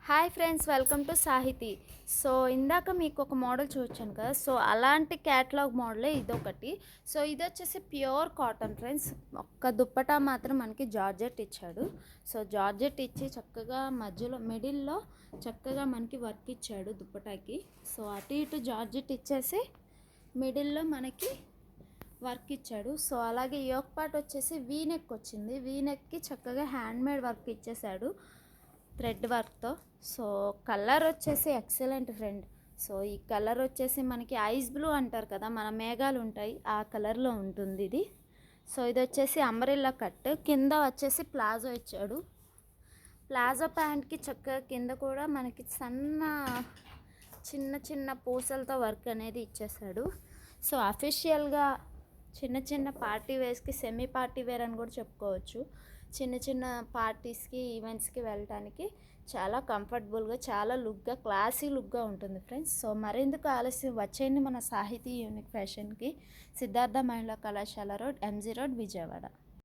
Hi friends, welcome to Sahithi. So ఇందాక మీకు ఒక మోడల్ చూపించాను కదా. సో అలాంటి క్యాటలాగ్ మోడలే ఇదొకటి. సో ఇది వచ్చేసి ప్యూర్ కాటన్ ఫ్రెండ్స్. ఒక్క దుప్పటా మాత్రం మనకి జార్జెట్ ఇచ్చాడు. సో జార్జెట్ ఇచ్చి చక్కగా మధ్యలో మిడిల్లో చక్కగా మనకి వర్క్ ఇచ్చాడు దుప్పటాకి. సో అటు ఇటు జార్జెట్ ఇచ్చేసి మిడిల్లో మనకి వర్క్ ఇచ్చాడు. సో అలాగే యోక్ పార్ట్ వచ్చేసి వీనెక్ వచ్చింది. వీనెక్కి చక్కగా హ్యాండ్మేడ్ వర్క్ ఇచ్చేసాడు థ్రెడ్ వర్క్తో. సో కలర్ వచ్చేసి ఎక్సలెంట్ ఫ్రెండ్. సో ఈ కలర్ వచ్చేసి మనకి ఐస్ బ్లూ అంటారు కదా, మన మేఘాలు ఉంటాయి ఆ కలర్లో ఉంటుంది ఇది. సో ఇది వచ్చేసి అంబ్రెల్లా కట్, కింద వచ్చేసి ప్లాజో ఇచ్చాడు. ప్లాజో ప్యాంట్కి చక్కగా కింద కూడా మనకి చిన్న చిన్న పూసలతో వర్క్ అనేది ఇచ్చేసాడు. సో అఫీషియల్గా చిన్న చిన్న పార్టీ వేర్స్కి, సెమీ పార్టీ వేర్ అని కూడా చెప్పుకోవచ్చు. చిన్న చిన్న పార్టీస్కి, ఈవెంట్స్కి వెళ్ళటానికి చాలా కంఫర్టబుల్గా, చాలా లుక్గా, క్లాసీ లుక్గా ఉంటుంది ఫ్రెండ్స్. సో మరెందుకు ఆలస్యం, వచ్చేయండి మన సాహితీ యూనిక్ ఫ్యాషన్కి. సిద్ధార్థ మహిళా కళాశాల రోడ్, ఎంజీ రోడ్, విజయవాడ.